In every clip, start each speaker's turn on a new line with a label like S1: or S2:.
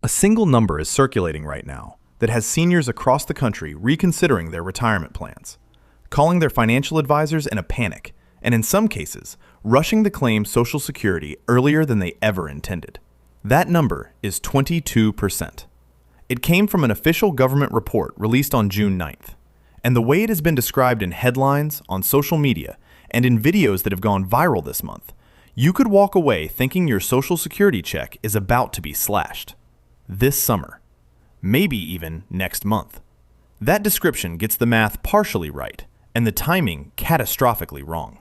S1: A single number is circulating right now that has seniors across the country reconsidering their retirement plans, calling their financial advisors in a panic, and in some cases, rushing to claim Social Security earlier than they ever intended. That number is 22%. It came from an official government report released on June 9th, and the way it has been described in headlines, on social media, and in videos that have gone viral this month, you could walk away thinking your Social Security check is about to be slashed. This summer. Maybe even next month. That description gets the math partially right, and the timing catastrophically wrong.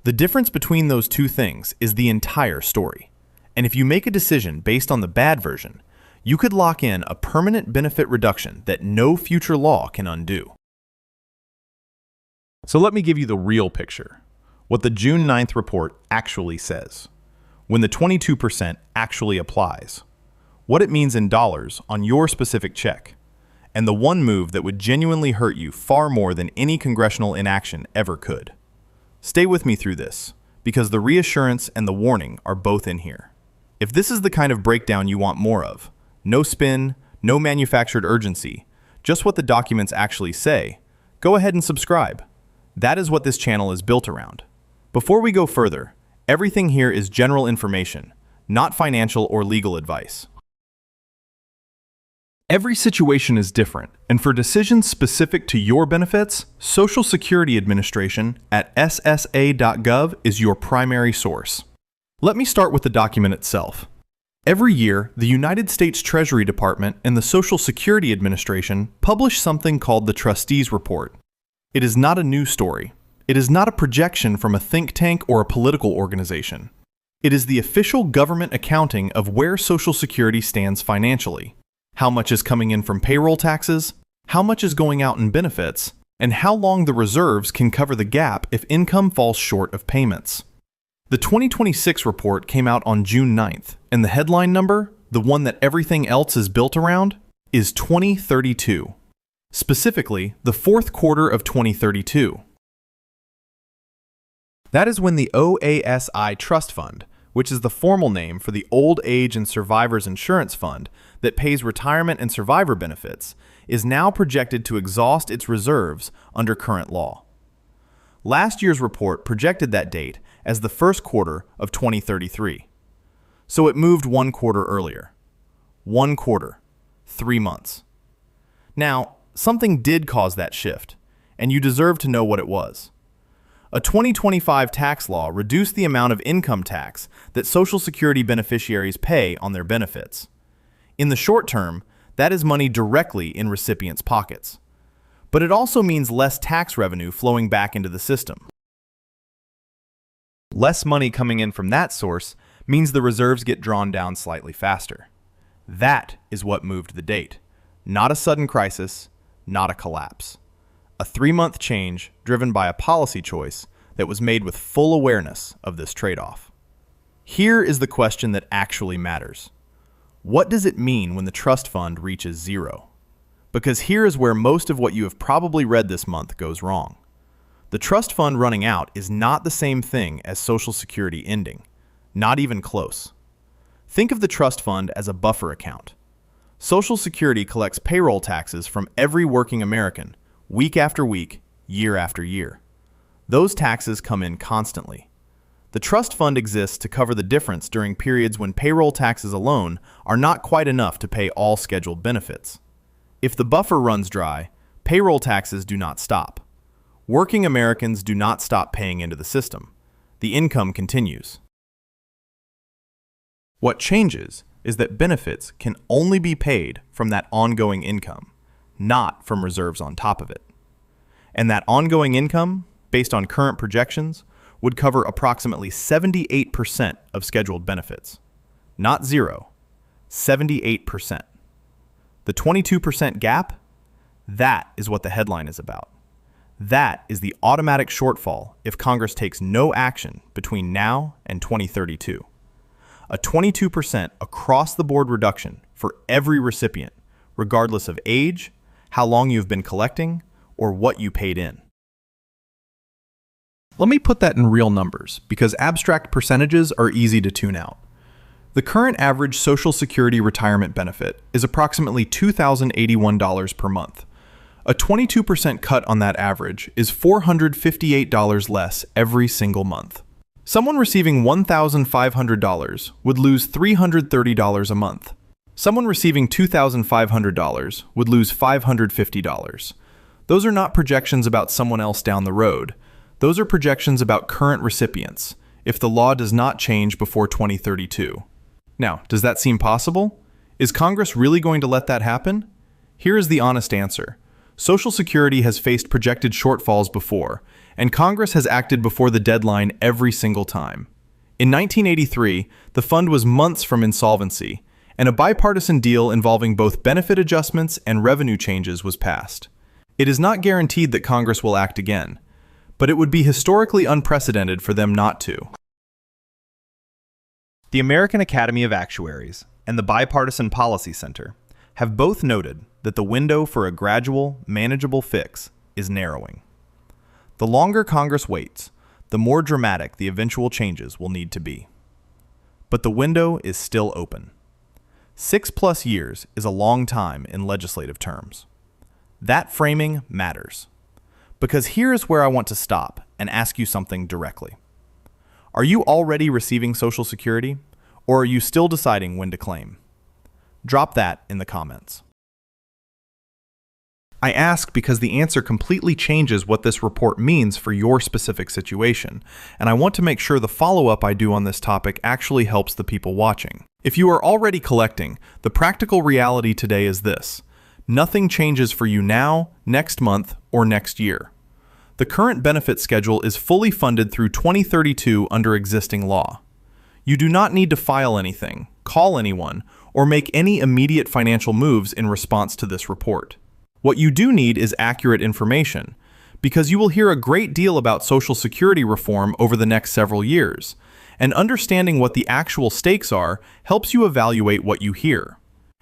S1: The difference between those two things is the entire story. And if you make a decision based on the bad version, you could lock in a permanent benefit reduction that no future law can undo. So let me give you the real picture. What the June 9th report actually says. When the 22% actually applies. What it means in dollars on your specific check, and the one move that would genuinely hurt you far more than any congressional inaction ever could. Stay with me through this, because the reassurance and the warning are both in here. If this is the kind of breakdown you want more of, no spin, no manufactured urgency, just what the documents actually say, go ahead and subscribe. That is what this channel is built around. Before we go further, everything here is general information, not financial or legal advice. Every situation is different, and for decisions specific to your benefits, Social Security Administration at ssa.gov is your primary source. Let me start with the document itself. Every year, the United States Treasury Department and the Social Security Administration publish something called the Trustees Report. It is not a news story. It is not a projection from a think tank or a political organization. It is the official government accounting of where Social Security stands financially. How much is coming in from payroll taxes, how much is going out in benefits, and how long the reserves can cover the gap if income falls short of payments. The 2026 report came out on June 9th, and the headline number, the one that everything else is built around, is 2032. Specifically, the fourth quarter of 2032. That is when the OASI Trust Fund, which is the formal name for the Old Age and Survivors Insurance Fund that pays retirement and survivor benefits, is now projected to exhaust its reserves under current law. Last year's report projected that date as the first quarter of 2033. So it moved 1 quarter earlier. 1 quarter, 3 months. Now, something did cause that shift, and you deserve to know what it was. A 2025 tax law reduced the amount of income tax that Social Security beneficiaries pay on their benefits. In the short term, that is money directly in recipients' pockets. But it also means less tax revenue flowing back into the system. Less money coming in from that source means the reserves get drawn down slightly faster. That is what moved the date. Not a sudden crisis, not a collapse. A 3-month change driven by a policy choice that was made with full awareness of this trade-off. Here is the question that actually matters. What does it mean when the trust fund reaches zero? Because here is where most of what you have probably read this month goes wrong. The trust fund running out is not the same thing as Social Security ending. Not even close. Think of the trust fund as a buffer account. Social Security collects payroll taxes from every working American, week after week, year after year. Those taxes come in constantly. The trust fund exists to cover the difference during periods when payroll taxes alone are not quite enough to pay all scheduled benefits. If the buffer runs dry, payroll taxes do not stop. Working Americans do not stop paying into the system. The income continues. What changes is that benefits can only be paid from that ongoing income, not from reserves on top of it. And that ongoing income, based on current projections, would cover approximately 78% of scheduled benefits. Not zero, 78%. The 22% gap, that is what the headline is about. That is the automatic shortfall if Congress takes no action between now and 2032. A 22% across-the-board reduction for every recipient, regardless of age, how long you've been collecting, or what you paid in. Let me put that in real numbers, because abstract percentages are easy to tune out. The current average Social Security retirement benefit is approximately $2,081 per month. A 22% cut on that average is $458 less every single month. Someone receiving $1,500 would lose $330 a month. Someone receiving $2,500 would lose $550. Those are not projections about someone else down the road. Those are projections about current recipients, if the law does not change before 2032. Now, does that seem possible? Is Congress really going to let that happen? Here is the honest answer. Social Security has faced projected shortfalls before, and Congress has acted before the deadline every single time. In 1983, the fund was months from insolvency, and a bipartisan deal involving both benefit adjustments and revenue changes was passed. It is not guaranteed that Congress will act again, but it would be historically unprecedented for them not to. The American Academy of Actuaries and the Bipartisan Policy Center have both noted that the window for a gradual, manageable fix is narrowing. The longer Congress waits, the more dramatic the eventual changes will need to be. But the window is still open. 6+ years is a long time in legislative terms. That framing matters. Because here is where I want to stop and ask you something directly. Are you already receiving Social Security, or are you still deciding when to claim? Drop that in the comments. I ask because the answer completely changes what this report means for your specific situation, and I want to make sure the follow-up I do on this topic actually helps the people watching. If you are already collecting, the practical reality today is this: nothing changes for you now, next month, or next year. The current benefit schedule is fully funded through 2032 under existing law. You do not need to file anything, call anyone, or make any immediate financial moves in response to this report. What you do need is accurate information, because you will hear a great deal about Social Security reform over the next several years, and understanding what the actual stakes are helps you evaluate what you hear.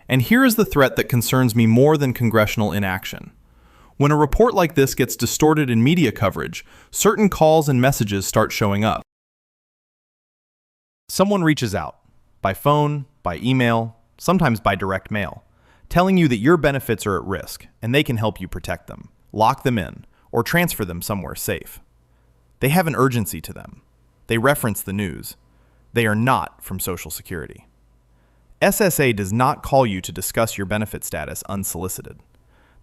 S1: And here is the threat that concerns me more than congressional inaction. When a report like this gets distorted in media coverage, certain calls and messages start showing up. Someone reaches out, by phone, by email, sometimes by direct mail, telling you that your benefits are at risk and they can help you protect them, lock them in, or transfer them somewhere safe. They have an urgency to them. They reference the news. They are not from Social Security. SSA does not call you to discuss your benefit status unsolicited.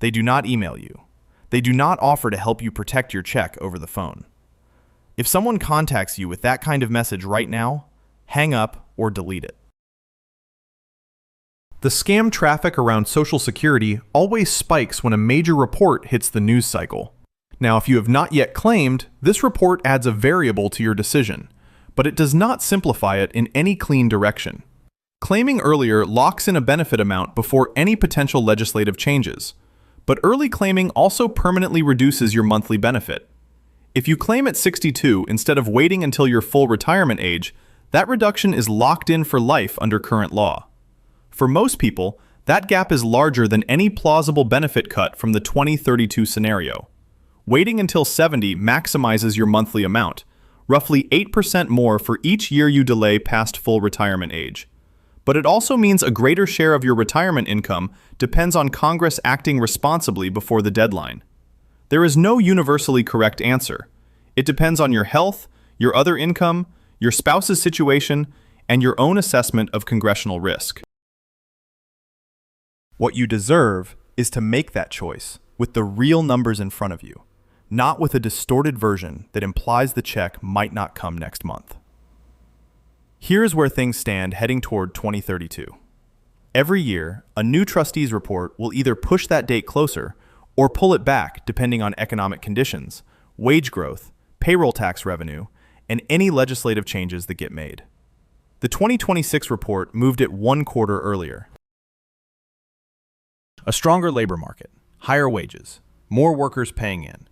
S1: They do not email you. They do not offer to help you protect your check over the phone. If someone contacts you with that kind of message right now, hang up or delete it. The scam traffic around Social Security always spikes when a major report hits the news cycle. Now, if you have not yet claimed, this report adds a variable to your decision, but it does not simplify it in any clean direction. Claiming earlier locks in a benefit amount before any potential legislative changes, but early claiming also permanently reduces your monthly benefit. If you claim at 62 instead of waiting until your full retirement age, that reduction is locked in for life under current law. For most people, that gap is larger than any plausible benefit cut from the 2032 scenario. Waiting until 70 maximizes your monthly amount, roughly 8% more for each year you delay past full retirement age. But it also means a greater share of your retirement income depends on Congress acting responsibly before the deadline. There is no universally correct answer. It depends on your health, your other income, your spouse's situation, and your own assessment of congressional risk. What you deserve is to make that choice with the real numbers in front of you, not with a distorted version that implies the check might not come next month. Here's where things stand heading toward 2032. Every year, a new trustees report will either push that date closer or pull it back depending on economic conditions, wage growth, payroll tax revenue, and any legislative changes that get made. The 2026 report moved it 1 quarter earlier. A stronger labor market, higher wages, more workers paying in,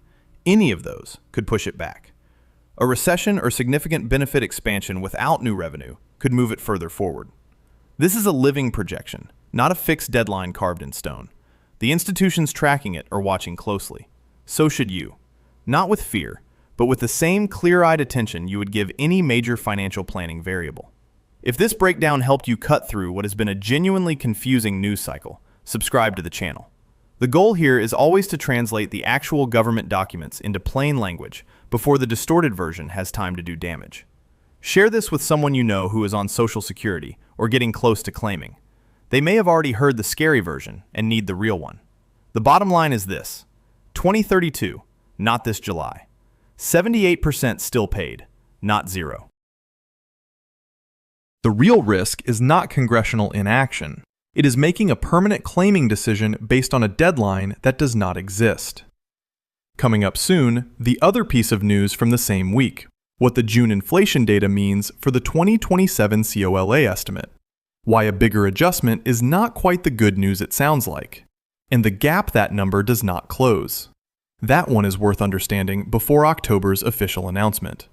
S1: any of those could push it back. A recession or significant benefit expansion without new revenue could move it further forward. This is a living projection, not a fixed deadline carved in stone. The institutions tracking it are watching closely. So should you. Not with fear, but with the same clear-eyed attention you would give any major financial planning variable. If this breakdown helped you cut through what has been a genuinely confusing news cycle, subscribe to the channel. The goal here is always to translate the actual government documents into plain language before the distorted version has time to do damage. Share this with someone you know who is on Social Security or getting close to claiming. They may have already heard the scary version and need the real one. The bottom line is this: 2032, not this July. 78% still paid, not zero. The real risk is not congressional inaction. It is making a permanent claiming decision based on a deadline that does not exist. Coming up soon, the other piece of news from the same week: what the June inflation data means for the 2027 COLA estimate. Why a bigger adjustment is not quite the good news it sounds like. And the gap that number does not close. That one is worth understanding before October's official announcement.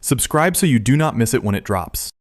S1: Subscribe so you do not miss it when it drops.